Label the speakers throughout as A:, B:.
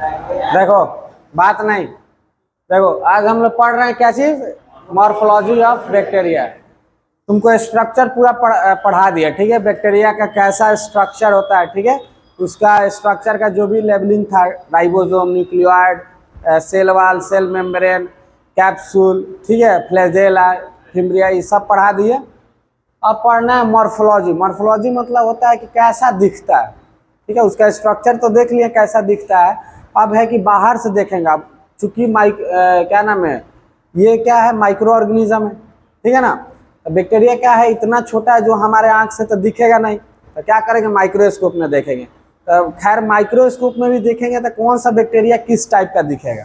A: देखो बात नहीं, देखो आज हम लोग पढ़ रहे हैं क्या चीज, मॉर्फोलॉजी ऑफ बैक्टीरिया। तुमको स्ट्रक्चर पूरा पढ़ा दिया, ठीक है, बैक्टीरिया का कैसा स्ट्रक्चर होता है, ठीक है, उसका स्ट्रक्चर का जो भी लेबलिंग था, ribosome, nucleoid, cell wall, cell membrane, capsule, ठीक है, फ्लैजेला, फिम्ब्रिया, ये सब पढ़ा दिए। अब पढ़ना है मॉर्फोलॉजी। मॉर्फोलॉजी मतलब होता है कि कैसा दिखता है, ठीक है, उसका स्ट्रक्चर तो देख लिए कैसा दिखता है, अब है कि बाहर से देखेंगे। अब चूंकि क्या नाम है, ये क्या है, माइक्रो ऑर्गेनिज्म है, ठीक है ना। तो बैक्टीरिया क्या है, इतना छोटा है जो हमारे आंख से तो दिखेगा नहीं, तो क्या करेंगे, माइक्रोस्कोप में देखेंगे। तो खैर माइक्रोस्कोप में भी देखेंगे तो कौन सा बैक्टीरिया किस टाइप का दिखेगा,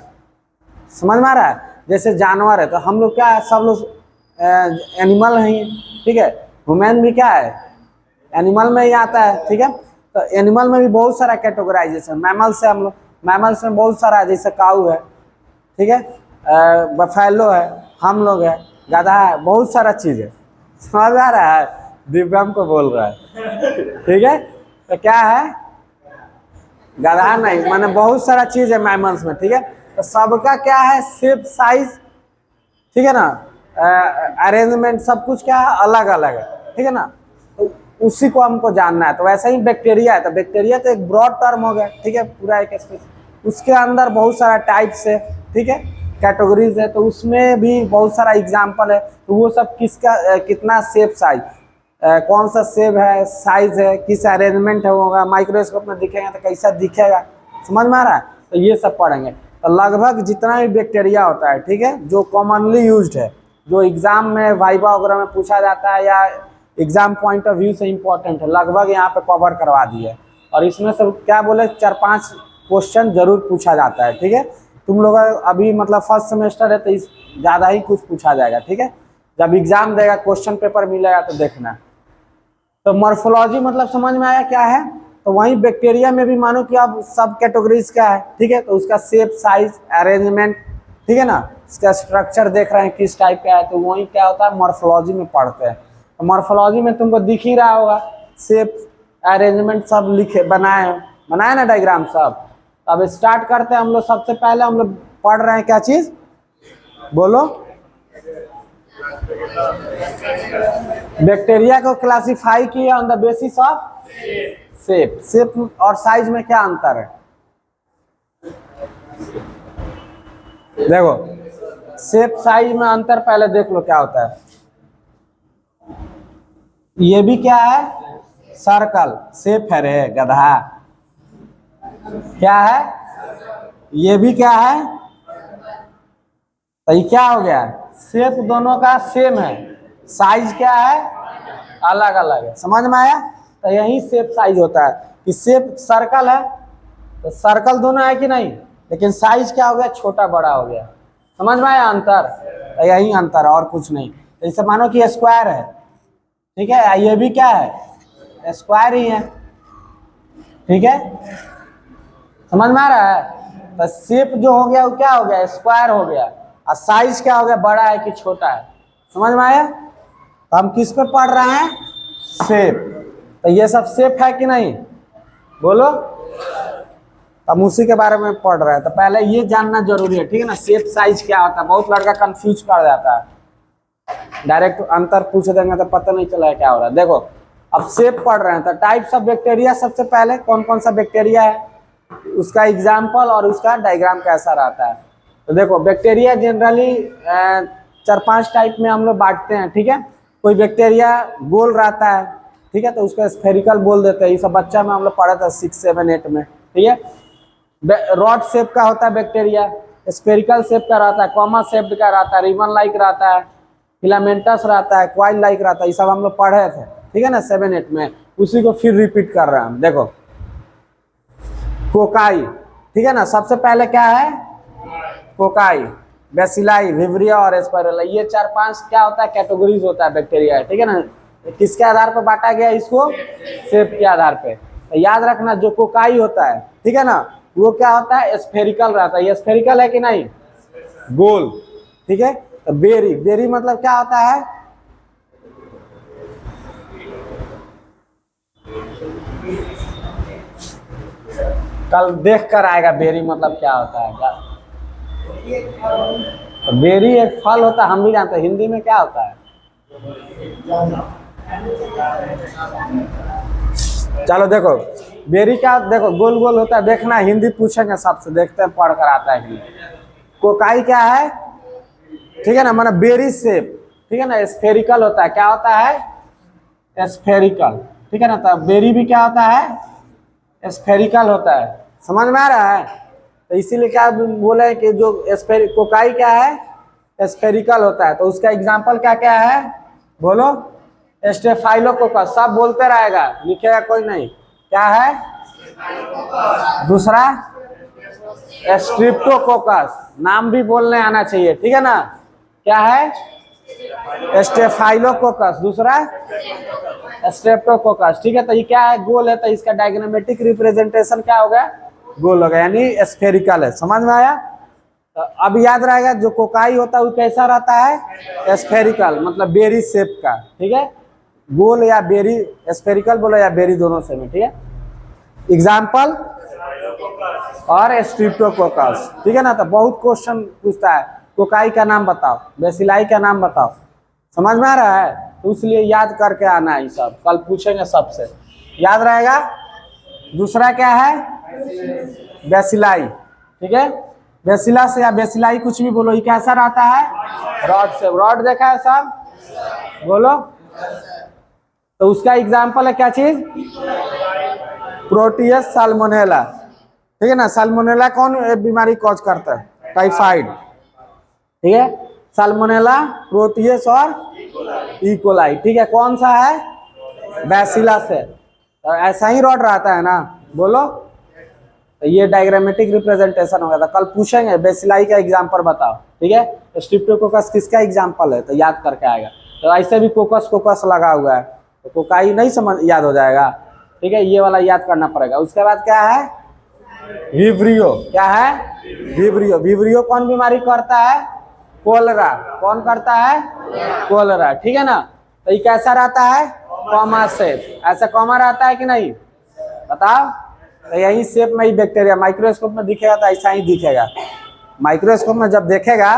A: समझ में आ रहा है। जैसे जानवर है तो हम लोग क्या है, सब लोग एनिमल हैं, ठीक है, ह्यूमन भी क्या है, एनिमल में ही आता है, ठीक है। तो एनिमल में भी बहुत सारा कैटेगराइजेशन, मैमल्स है, हम लोग मैमल्स में बहुत सारा है, जैसे काऊ है, ठीक है, बफेलो है, हम लोग है, गधा है, बहुत सारा चीज है, समझ आ रहा है। दिव्यम को बोल रहा है, ठीक है। तो क्या है, गधा नहीं, माने बहुत सारा चीज है मैमल्स में, ठीक है। तो सबका क्या है, शेप, साइज, ठीक है ना, अरेंजमेंट, सब कुछ क्या है, अलग अलग है, ठीक है ना। तो उसी को हमको जानना है। तो वैसे ही बैक्टीरिया है, तो बैक्टीरिया तो एक ब्रॉड टर्म हो गया, ठीक है, पूरा एक स्पेस, उसके अंदर बहुत सारा टाइप्स है, ठीक है, कैटेगरीज है, तो उसमें भी बहुत सारा एग्जाम्पल है। तो वो सब किसका कितना शेप, साइज, कौन सा शेप है, साइज है, किस अरेंजमेंट है, होगा माइक्रोस्कोप में दिखेगा तो कैसा दिखेगा, समझ में आ रहा है। तो ये सब पढ़ेंगे। तो लगभग जितना भी बैक्टीरिया होता है, ठीक है, जो कॉमनली यूज्ड है, जो एग्जाम में वाइवा वगैरह में पूछा जाता है या एग्जाम पॉइंट ऑफ व्यू से इम्पोर्टेंट है, लगभग यहाँ पे कवर करवा दिए। और इसमें सब क्या बोले, 4-5 क्वेश्चन जरूर पूछा जाता है, ठीक है। तुम लोग अभी मतलब फर्स्ट सेमेस्टर है तो इस ज़्यादा ही कुछ पूछा जाएगा, ठीक है। जब एग्जाम देगा, क्वेश्चन पेपर मिलेगा तो देखना। तो मॉर्फोलॉजी मतलब समझ में आया क्या है। तो वहीं बैक्टीरिया में भी मानो कि अब सब कैटेगरीज क्या है, ठीक है, तो उसका शेप, साइज, अरेंजमेंट, ठीक है ना, इसका स्ट्रक्चर देख रहे हैं किस टाइप का है, तो वही क्या होता है, मॉर्फोलॉजी में पढ़ते हैं। तो मॉर्फोलॉजी में तुमको दिख ही रहा होगा, शेप, अरेंजमेंट सब लिखे बनाए ना डायग्राम सब। अब स्टार्ट करते हैं हम लोग। सबसे पहले हम लोग पढ़ रहे हैं क्या चीज, बोलो, बैक्टीरिया को क्लासिफाई किया on the basis of shape. Shape और साइज में क्या अंतर है, देखो शेप साइज में अंतर पहले देख लो क्या होता है। ये भी क्या है, सर्कल, शेप है रे गधा, क्या है, ये भी क्या है, तो ये क्या हो गया, शेप दोनों का सेम है, साइज क्या है, अलग अलग है, समझ में आया। तो यही शेप साइज होता है कि शेप सर्कल है तो सर्कल दोनों है कि नहीं, लेकिन साइज क्या हो गया, छोटा बड़ा हो गया, समझ में आया अंतर। तो यही अंतर है और कुछ नहीं। जैसे मानो कि स्क्वायर है, ठीक है, ये भी क्या है, स्क्वायर ही है, ठीक है, समझ में आ रहा है। तो शेप जो हो गया वो क्या हो गया, स्क्वायर हो गया, और साइज क्या हो गया, बड़ा है कि छोटा है, समझ में आया। तो हम किस पे पढ़ रहे हैं, शेप। तो ये सब शेप है कि नहीं, बोलो, हम उसी के बारे में पढ़ रहे हैं। तो पहले ये जानना जरूरी है, ठीक है ना, शेप साइज क्या होता है। बहुत लड़का कंफ्यूज कर जाता है, डायरेक्ट अंतर पूछ देंगे तो पता नहीं चला है क्या हो रहा है। देखो अब शेप पढ़ रहे हैं तो टाइप्स ऑफ बैक्टीरिया, सबसे पहले कौन कौन सा बैक्टीरिया है, उसका एग्जाम्पल और उसका डायग्राम कैसा रहता है। तो देखो बैक्टीरिया जनरली 4-5 टाइप में हम लोग बांटते हैं, ठीक है। कोई बैक्टीरिया गोल रहता है, ठीक है, तो उसको स्फेरिकल बोल देते हैं। ये सब बच्चा में हम लोग पढ़ा था 6, 7, 8 में, ठीक है। रॉड शेप का होता है बैक्टीरिया, स्फेरिकल शेप का रहता है, कॉमा शेप का रहता है, रिबन लाइक रहता है, फिलामेंटस रहता है, क्वाइल लाइक रहता है। ये सब हम लोग पढ़े थे, ठीक है ना, 7, 8 में। उसी को फिर रिपीट कर रहे हैं हम। देखो कोकाई, ठीक है ना, सबसे पहले क्या है, कोकाई, बेसिलाई, विवरिया और एस्पाइरुला। ये 4-5 क्या होता है, कैटेगरीज होता है बैक्टीरिया, ठीक है ना। किसके आधार पर बांटा गया इसको, शेप के आधार पे। तो याद रखना जो कोकाई होता है, ठीक है ना, वो क्या होता है, स्फेरिकल रहता है। ये स्फेरिकल है कि नहीं, गोल, ठीक है। तो बेरी, बेरी मतलब क्या होता है, कल देख कर आएगा बेरी मतलब क्या होता है। तो बेरी एक फल होता है, हम भी जानते हैं। हिंदी में क्या होता है? चलो देखो, बेरी क्या, देखो गोल गोल होता है, देखना हिंदी पूछेंगे सबसे, देखते हैं पढ़ कर आता है कि नहीं। कोकाई क्या है? ठीक है ना, माना बेरी शेप, ठीक है ना, स्फेरिकल होता है। क्या होता है? स्फेरिकल, ठीक है ना। तो बेरी भी क्या होता है? स्फेरिकल होता है। समझ में आ रहा है? तो इसीलिए क्या बोले कि जो कोकाई क्या है? स्फेरिकल होता है। तो उसका एग्जाम्पल क्या क्या है बोलो? स्टेफाइलोकोकस, सब बोलते रहेगा, लिखेगा कोई नहीं। क्या है दूसरा? स्ट्रिप्टोकोकस, नाम भी बोलने आना चाहिए, ठीक है ना। क्या है? स्टेफाइलोकोकस, दूसरा स्ट्रेप्टोकोकस, ठीक है। तो ये क्या है? गोल है, तो इसका डायग्रामेटिक रिप्रेजेंटेशन क्या होगा? गोल होगा, यानी स्फेरिकल है। समझ में आया? तो अब याद रहेगा, जो कोकाई होता है वो कैसा रहता है? स्फेरिकल, मतलब बेरी शेप का, ठीक है। गोल या बेरी, स्फेरिकल बोलो या बेरी, दोनों से में, ठीक है। एग्जाम्पल और स्ट्रिप्टोकोकस, ठीक है ना। तो बहुत क्वेश्चन पूछता है, कोकाई का नाम बताओ, बेसिलाई का नाम बताओ। समझ में आ रहा है? तो इसलिए याद करके आना है, ये सब कल पूछेंगे सबसे, याद रहेगा। दूसरा क्या है? बेसिलाई, ठीक है। बेसिलस या बेसिलाई कुछ भी बोलो, ये कैसा रहता है? रॉड से। रॉड देखा है सब, बोलो। तो उसका एग्जाम्पल है क्या चीज? प्रोटियस साल्मोनेला, ठीक है ना। साल्मोनेला कौन बीमारी कॉज करता है? टाइफाइड, ठीक है। साल्मोनेला, प्रोटियस और इकोलाई, ठीक है। कौन सा है? बैसिलस है। तो ऐसा ही रॉड रहता है ना, बोलो। तो ये डायग्रामेटिक रिप्रेजेंटेशन होगा। था कल पूछेंगे बेसिलाई का एग्जाम्पल बताओ, ठीक है। तो स्ट्रिप्टोकोकस किसका एग्जाम्पल है? तो याद करके आएगा। तो ऐसे भी कोकस कोकस लगा हुआ है, तो कोकाई नहीं समझ याद हो जाएगा, ठीक है। ये वाला याद करना पड़ेगा। उसके बाद क्या है? विब्रियो। क्या है? विब्रियो। विब्रियो कौन बीमारी करता है? कोलरा। कौन करता है? कोलरा, ठीक है ना। तो ये कैसा रहता है? कॉमा शेप, ऐसा कॉमा रहता है कि नहीं, बताओ। तो यही शेप में ही बैक्टीरिया माइक्रोस्कोप में दिखेगा तो ऐसा ही दिखेगा। माइक्रोस्कोप में जब देखेगा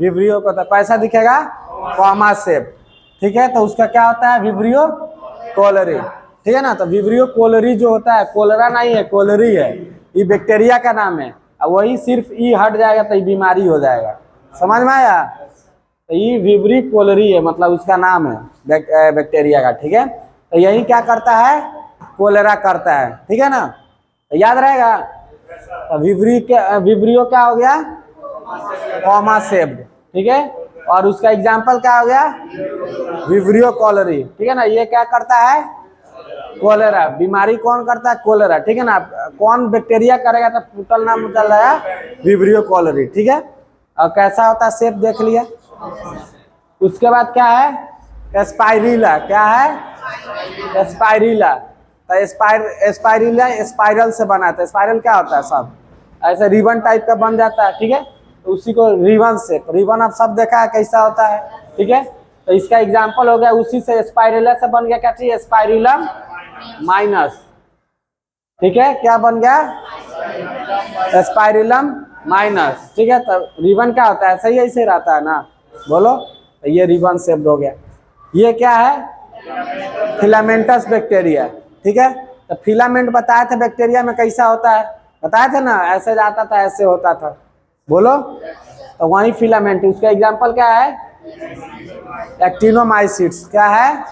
A: विब्रियो को तो कैसा दिखेगा? कॉमा शेप, ठीक है। तो उसका क्या होता है? विब्रियो कोलरी, ठीक है ना। तो विब्रियो कोलरी जो होता है, कोलरा नहीं है, कोलरी है, ये बैक्टीरिया का नाम है। और वही सिर्फ ई हट जाएगा तो ये बीमारी हो जाएगा। समझ में आया? तो ये विब्री कोलरी है, मतलब उसका नाम है बैक्टीरिया का, ठीक है। तो यही क्या करता है? कोलेरा करता है, ठीक है ना। तो याद रहेगा। तो विब्रियो क्या हो गया? कॉमा शेप्ड, ठीक है। और उसका एग्जाम्पल क्या हो गया? विब्रियो कोलरी, ठीक है ना। ये क्या करता है? कोलेरा। बीमारी कौन करता है? कोलेरा, ठीक है ना। कौन बैक्टीरिया करेगा? तो टोटल नाम चल रहा है विब्रियो कोलरी, ठीक है। और कैसा होता है शेप देख लिया। उसके बाद क्या है? स्पाइरिला। क्या है? स्पाइरिला। तो स्पाइरिला स्पाइरल से बना था। स्पाइरल क्या होता है? सब ऐसे रिबन टाइप का बन जाता है, ठीक है। तो उसी को रिबन से, रिबन आप सब देखा है कैसा होता है, ठीक है। तो इसका एग्जाम्पल हो गया, उसी से स्पाइरिला से बन गया क्या चीज? स्पाइरिलम माइनस, ठीक है। क्या बन गया? स्पाइरिलम माइनस, ठीक है। तो रिबन क्या होता है? ऐसे ही ऐसे रहता है ना, बोलो। तो ये रिबन शेप्ड हो गया। ये क्या है? फिलामेंटस बैक्टीरिया, ठीक है। तो फिलामेंट बताया था बैक्टीरिया में कैसा होता है, बताया था ना, ऐसे जाता था, ऐसे होता था, बोलो। तो वही फिलामेंट, उसका एग्जांपल क्या है? एक्टिनोमाइसिट्स। क्या है?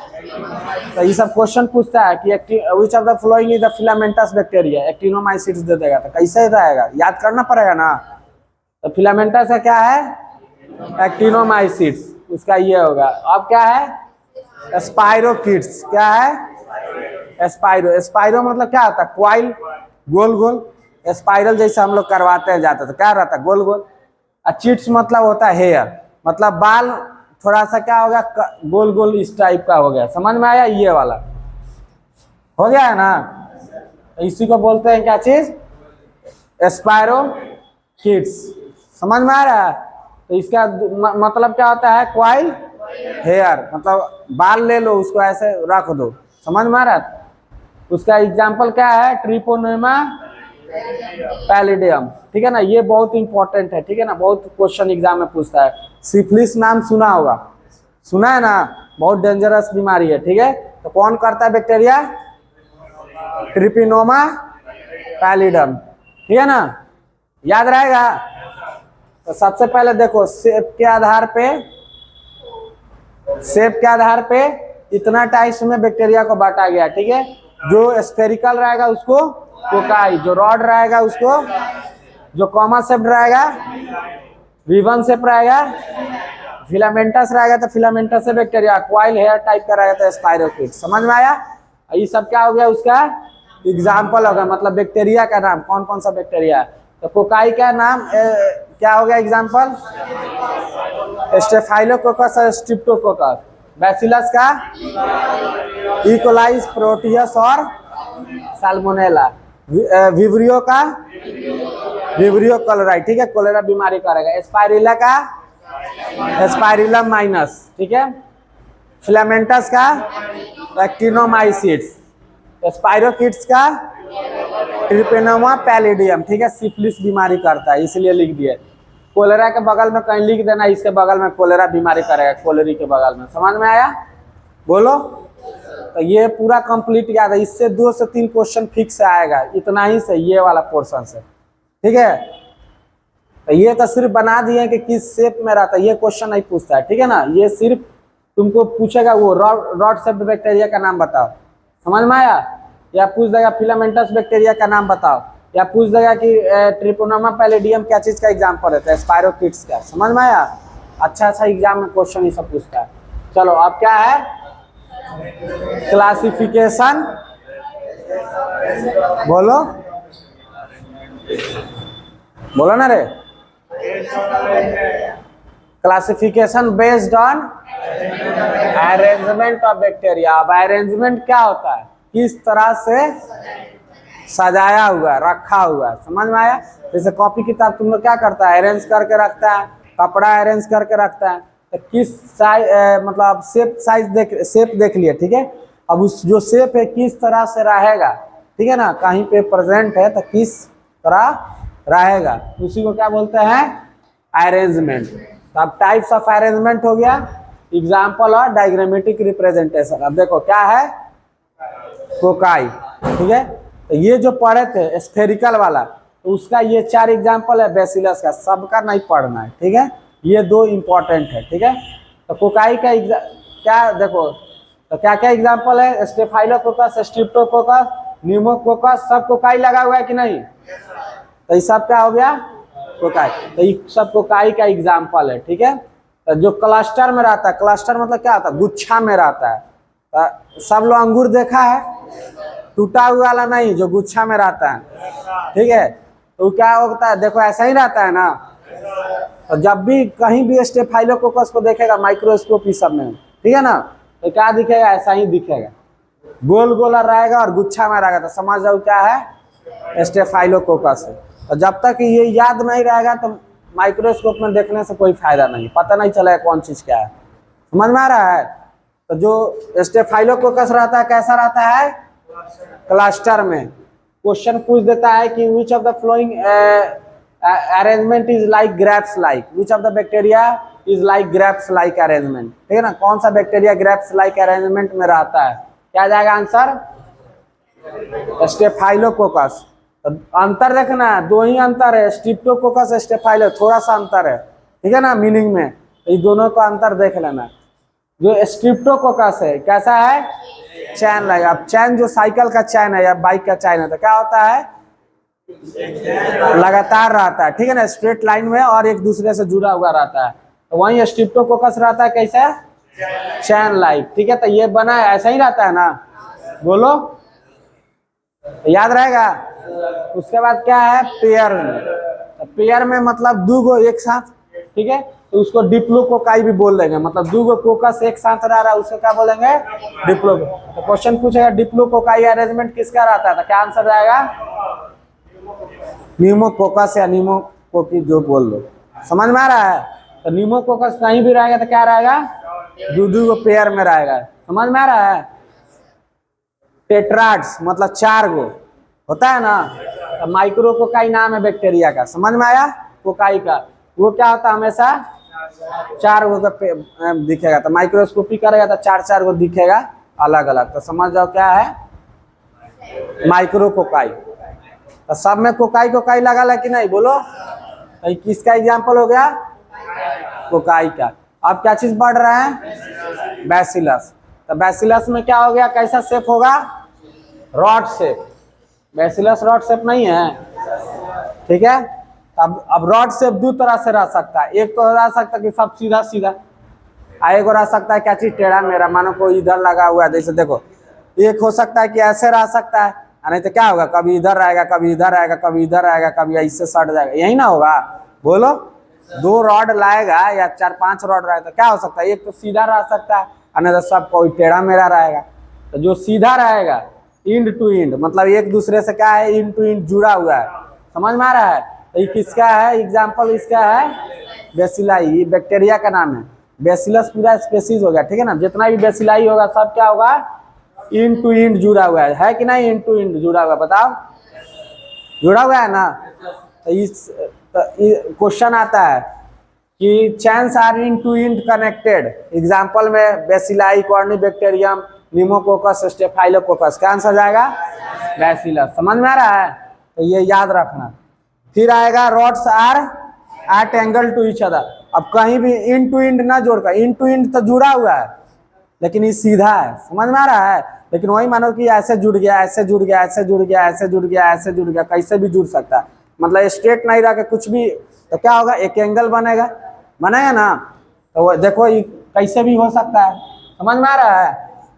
A: तो ये सब क्वेश्चन पूछता है कि which of the following is the filamentous bacteria, actinomycetes दे देगा। तो कैसे रहेगा? याद करना पड़ेगा ना। तो फिलामेंटस का क्या है? एक्टिनोमाइसिट्स, उसका ये होगा। अब क्या है? स्पाइरोकिट्स। क्या है? स्पाइरो। स्पाइरो मतलब क्या होता है? क्वाइल, गोल गोल, स्पाइरल जैसा हम लोग करवाते हैं जाता था, क्या रहता है? गोल गोल। चिट्स मतलब होता है हेयर, मतलब बाल थोड़ा सा क्या हो गया? गोल गोल इस टाइप का हो गया। समझ में आया? ये वाला हो गया है ना। इसी को बोलते हैं क्या चीज? स्पाइरोकिट्स। समझ में आ रहा है? तो इसका मतलब क्या होता है? क्वाइल हेयर, मतलब बाल ले लो, उसको ऐसे रख दो। समझ में आ रहा है? उसका एग्जाम्पल क्या है? ट्रिपोनोमा पैलिडियम, ठीक है ना, ये बहुत इंपॉर्टेंट है, ठीक है ना, बहुत क्वेश्चन एग्जाम में पूछता है। सिफिलिस नाम सुना होगा, सुना है ना, बहुत डेंजरस बीमारी है, ठीक है। तो कौन करता है बैक्टीरिया? ट्रिपिनोमा पैलिडम, ठीक है ना, याद रहेगा। तो सबसे पहले देखो शेप के आधार पे इतना टाइप्स में बैक्टीरिया को बांटा गया, ठीक है। जो स्फेरिकल रहेगा उसको कोकाई, जो रॉड रहेगा उसको, जो कॉमा शेप रहेगा रिबन शेप रहेगा, फिलामेंटस रहेगा तो फिलामेंटस से बैक्टीरिया, क्वाइल हेयर टाइप का रहेगा तो स्पाइरोकीट। समझ में आया? ये सब क्या हो गया, उसका एग्जाम्पल होगा, मतलब बैक्टीरिया का नाम, कौन कौन सा बैक्टीरिया। तो कोकाई का नाम क्या हो गया एग्जाम्पल? स्टेफाइलोकोकस और स्ट्रिप्टोकोकस। बैसिलस का इकोलाई, प्रोटियस और साल्मोनेला। विब्रियो का विब्रियो कोलेराई, ठीक है, कोलेरा बीमारी करेगा। स्पाइरिला का स्पाइरिलम माइनस, ठीक है। फिलामेंटस का एक्टिनोमाइसिट्स। स्पाइरोकीट्स का ट्रिपेनोमा पैलिडियम, ठीक है, सिफिलिस बीमारी करता है इसलिए लिख दिए। कोलेरा के बगल में कहीं लिख देना, इसके बगल में कोलेरा बीमारी करेगा, कोलेरी के बगल में। समझ में आया? बोलो। तो ये पूरा कंप्लीट याद है, इससे 2 से 3 क्वेश्चन फिक्स आएगा, इतना ही से ये वाला पोर्शन से, ठीक है। तो ये तो सिर्फ बना दिए कि किस शेप में रहता है, ये क्वेश्चन नहीं पूछता है, ठीक है ना। ये सिर्फ तुमको पूछेगा वो रॉड शेप्ड बैक्टीरिया का नाम बताओ, समझ में आया, या पूछ देगा फिलामेंटस बैक्टीरिया का नाम बताओ, या पूछ देगा कि ट्रिपोनोमा पैलिडियम क्या चीज का एग्जाम्पल है, स्पाइरोकीट्स का। समझ में आया? अच्छा एग्जाम में क्वेश्चन ये सब पूछता है। चलो अब क्या है, क्लासिफिकेशन, बोलो बोलो ना रे। Classification based on arrangement of bacteria. अब अरेंजमेंट क्या होता है, किस तरह से सजाया हुआ, रखा हुआ। समझ में आया? जैसे कॉपी किताब तुम लोग क्या करता है, अरेंज करके रखता है, कपड़ा अरेंज करके रखता है, तो किस साइज, मतलब शेप देख लिया, ठीक है। अब उस जो शेप है किस तरह से रहेगा, ठीक है ना, कहीं पे प्रेजेंट है तो किस तरह रहेगा, उसी को क्या बोलते हैं, अरेंजमेंट। तो अब टाइप्स ऑफ अरेंजमेंट हो गया, एग्जाम्पल और डायग्रामेटिक रिप्रेजेंटेशन। अब देखो क्या है, कोकाई, ठीक है। तो ये जो पढ़े थे स्फेरिकल वाला, तो उसका ये 4 एग्जाम्पल है बैसिलस का, सबका नहीं पढ़ना है, ठीक है, ये 2 इंपॉर्टेंट है, ठीक है। तो कोकाई का क्या देखो, तो क्या क्या एग्जाम्पल है, स्टेफाइलोकोकस, स्ट्रिप्टोकोकस, न्यूमोकोकस, सब कोकाई लगा हुआ है कि नहीं। तो ये सब क्या हो गया, कोकाई। तो ये सब कोकाई का एग्जाम्पल है, ठीक है। तो जो क्लस्टर में रहता है, क्लस्टर मतलब क्या होता है, गुच्छा में रहता है। तो सब लोग अंगूर देखा है, टूटा हुआ वाला नहीं, जो गुच्छा में रहता है, ठीक है। तो क्या होता है, देखो ऐसा ही रहता है ना। तो जब भी कहीं भी स्टेफाइलोकोकस को देखेगा माइक्रोस्कोप ई सब में, ठीक है ना, तो क्या दिखेगा, ऐसा ही दिखेगा, गोल गोल रहेगा और गुच्छा में रहेगा, तो समझ जाओ क्या है, स्टेफाइलोकोकस है। और जब तक ये याद नहीं रहेगा तो माइक्रोस्कोप में देखने से कोई फायदा नहीं, पता नहीं चलेगा कौन चीज क्या है। समझ में आ रहा है? तो जो स्टेफाइलोकोकस रहता है कैसा रहता है, क्लस्टर में। क्वेश्चन पूछ देता है कि which of the flowing arrangement is like grapes like, which of the bacteria is like grapes like arrangement, ठीक है ना, कौन सा बैक्टीरिया ग्रेप्स लाइक अरेंजमेंट में रहता है, क्या जाएगा आंसर, स्टेफाइलोकोकस। अंतर देखना, 2 ही अंतर है, स्ट्रिप्टोकोकस स्टेफाइलो, थोड़ा सा अंतर है, ठीक है ना, मीनिंग में। ये दोनों का अंतर देख लेना। जो स्ट्रिप्टोकोकस है कैसा है, चैन लाइक। अब चैन जो साइकिल का चैन है या बाइक का चैन है, तो क्या होता है, लगातार रहता है, ठीक है ना, स्ट्रेट लाइन में और एक दूसरे से जुड़ा हुआ रहता है। तो वहीं स्ट्रिप्टोकोकस रहता है कैसा, चैन लाइक, ठीक है। तो ये बना है ऐसा ही रहता है ना, बोलो, याद रहेगा। उसके बाद क्या है, पेयर में। तो पेयर में मतलब 2 गो एक साथ, ठीक है, तो उसको डिप्लोकोकाई भी बोल देंगे, मतलब 2 गो कोकस एक साथ रह रहा है, उसको क्या बोलेंगे, डिप्लो। तो क्वेश्चन पूछेगा डिप्लोकोकाई अरेंजमेंट किसका रहता है, तो क्या आंसर जाएगा, न्यूमोकोकस या न्यूमोकोकी, जो बोल दो। समझ में आ रहा है? तो न्यूमोकोकस कहीं भी रहेगा तो क्या रहेगा, 2 गो पेयर में रहेगा। समझ में आ रहा है? टेट्राड्स मतलब 4 गो होता है ना, तो माइक्रो कोकाई नाम है बैक्टीरिया का, समझ में आया। कोकाई का वो क्या होता है, हमेशा 4 गो दिखेगा, तो माइक्रोस्कोपी करेगा तो 4 गो दिखेगा अलग अलग, तो समझ जाओ क्या है माइक्रो कोकाई। तो सब में कोकाई कोकाई लगा कि नहीं, बोलो। तो किसका एग्जाम्पल हो गया, कोकाई का। अब क्या चीज बढ़ रहा है, बैसिलस। तो बैसिलस में क्या हो गया, कैसा शेप होगा, rod shape. Bacillus rod shape नहीं है, ठीक है। अब रॉड शेप दो तरह से रह सकता है, एक तो रह सकता है कि सब सीधा सीधा, एक रह सकता है क्या चीज टेढ़ा मेरा, मानो कोई इधर लगा हुआ है, जैसे देखो एक हो सकता है कि ऐसे रह सकता है, नहीं तो क्या होगा, कभी इधर आएगा, कभी इधर आएगा, कभी इधर आएगा, कभी ऐसे सट जाएगा, यही ना होगा, बोलो। 2 रॉड लाएगा या 4-5 रॉड रहेगा तो क्या हो सकता है, एक तो सीधा रह सकता है, नहीं तो सब कोई टेढ़ा मेढ़ा रहेगा। तो जो सीधा रहेगा इंड टू इंड, मतलब एक दूसरे से क्या है, इंड टू इंड जुड़ा हुआ है, समझ में आ रहा है। तो ये किसका है एग्जाम्पल, इसका है बेसिलाई, ये बैक्टीरिया का नाम है। बेसिलस पूरा स्पेसीज हो गया, ठीक है ना, जितना भी बेसिलाई होगा सब क्या होगा, इंड टू इंड जुड़ा हुआ है कि नहीं, इंड टू इंड जुड़ा हुआ, बताओ जुड़ा हुआ है ना। तो इस क्वेश्चन आता है कि chains are end to end connected, example में बेसिलाई, कॉर्निबैक्टीरियम, निमोकोकस, स्टेफाइलोकोकस, क्या आंसर जाएगा, बैसिलस। समझ में आ रहा है, तो ये याद रखना। फिर आएगा rods are at angle to each other. अब कहीं भी इन टू इंड ना जोड़कर, इन टू इंड तो जुड़ा हुआ है लेकिन ये सीधा है, समझ में आ रहा है। लेकिन वही मानो कि ऐसे जुड़ गया, ऐसे जुड़ गया, ऐसे जुड़ गया, ऐसे जुड़ गया, ऐसे जुड़ गया, कैसे भी जुड़ सकता है, मतलब स्ट्रेट नहीं रह के कुछ भी, तो क्या होगा, एक एंगल बनेगा, बनेगा ना। तो वो देखो ये कैसे भी हो सकता है, समझ में आ रहा है।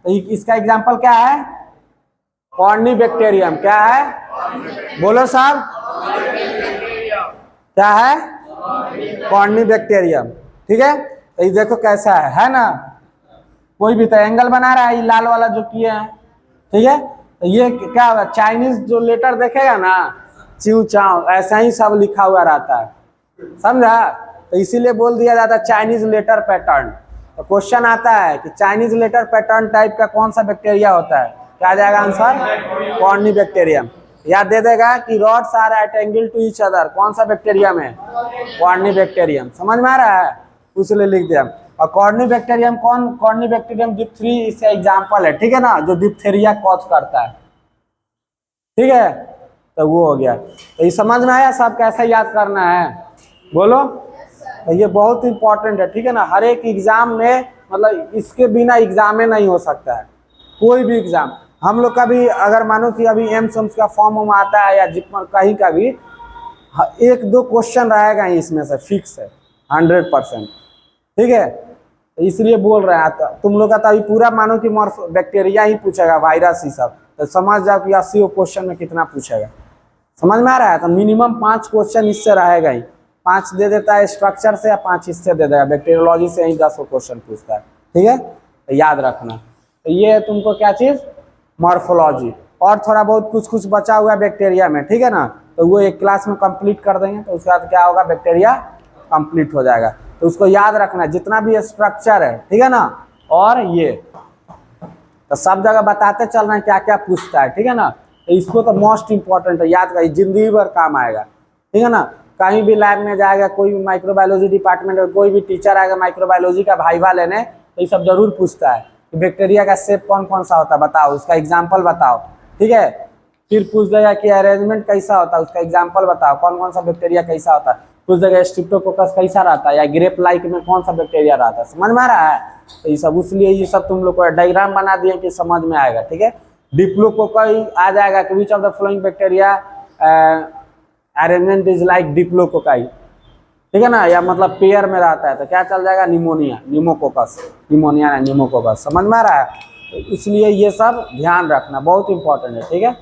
A: तो इसका एग्जाम्पल क्या है, कॉर्निबैक्टीरियम, क्या है, बोलो साहब, क्या है, कॉर्निबैक्टीरियम, ठीक है। तो ये देखो कैसा है ना, कोई भी तो एंगल बना रहा है, ये लाल वाला जो किए हैं, ठीक है। तो ये क्या होगा, चाइनीज जो लेटर देखेगा ना, च्यू चाव, ऐसा ही सब लिखा हुआ रहता है, समझा। तो इसीलिए बोल दिया जाता है चाइनीज लेटर पैटर्न। तो क्वेश्चन आता है कि चाइनीज लेटर पैटर्न टाइप का कौन सा बैक्टीरिया होता है, क्या जाएगा आंसर, कॉर्निबैक्टीरियम। याद दे देगा कि rods are at angle to each other, कौन सा बैक्टीरियम है, कॉर्निबैक्टीरियम, समझ में आ रहा है, उसलिए लिख दिया। और कॉर्निबैक्टीरियम कौन, कॉर्निबैक्टीरियम डिप्थेरी इसका एग्जाम्पल है, ठीक है ना, जो डिप्थेरिया कॉज करता है, ठीक है। तो वो हो गया। तो ये समझ में आया सब, कैसे याद करना है, बोलो। तो ये बहुत इंपॉर्टेंट है, ठीक है ना, हर एक एग्जाम में, मतलब इसके बिना एग्जाम में नहीं हो सकता है, कोई भी एग्जाम। हम लोग का भी अगर मानो कि अभी एम्स का फॉर्म आता है या जितना कहीं का भी, 1-2 क्वेश्चन रहेगा ही इसमें से, फिक्स है 100%, ठीक है। तो इसलिए बोल रहे हैं, तुम लोग का तो अभी पूरा मानो कि बैक्टीरिया ही पूछेगा, वायरस ही सब, तो समझ जाओ कि 80 क्वेश्चन में कितना पूछेगा, समझ में आ रहा है। तो मिनिमम 5 क्वेश्चन इससे रहेगा ही, 5 दे देता है स्ट्रक्चर से या 5 इससे दे देगा, बैक्टीरियोलॉजी से ही 10 क्वेश्चन पूछता है, ठीक है। तो याद रखना। तो ये तुमको क्या चीज, मॉर्फोलॉजी, और थोड़ा बहुत कुछ बचा हुआ है बैक्टीरिया में, ठीक है ना, तो वो एक क्लास में कंप्लीट कर देंगे, तो उसके बाद क्या होगा, बैक्टीरिया कंप्लीट हो जाएगा। तो उसको याद रखना, जितना भी स्ट्रक्चर है, ठीक है ना, और ये तो सब जगह बताते चल रहे हैं क्या क्या पूछता है, ठीक है ना। तो इसको तो मोस्ट इंपॉर्टेंट है, याद करिए, जिंदगी भर काम आएगा, ठीक है ना। कहीं भी लैब में जाएगा, कोई भी माइक्रोबायोलॉजी डिपार्टमेंट में कोई भी टीचर आएगा माइक्रोबायोलॉजी का भाईवा लेने, तो ये सब जरूर पूछता है कि बैक्टीरिया का शेप कौन कौन सा होता है, बताओ, उसका एग्जाम्पल बताओ, ठीक है। फिर पूछ देगा कि अरेंजमेंट कैसा होता है, उसका एग्जाम्पल बताओ, कौन कौन सा बैक्टीरिया कैसा होता है, पूछ देगा स्ट्रिप्टोकोकस कैसा रहता है, या ग्रेप लाइक में कौन सा बैक्टीरिया रहता है, समझ में आ रहा है। तो ये सब, इसलिए ये सब तुम लोग को डायग्राम बना दिए कि समझ में आएगा, ठीक है। डिप्लोकोकाई आ जाएगा कि which of the following bacteria arrangement is like diplococci, ठीक है ना, या मतलब पेयर में रहता है, तो क्या चल जाएगा, निमोनिया, निमोकोकस, निमोनिया ना निमोकोकस, समझ में आ रहा है। तो इसलिए ये सब ध्यान रखना बहुत इंपॉर्टेंट है, ठीक है।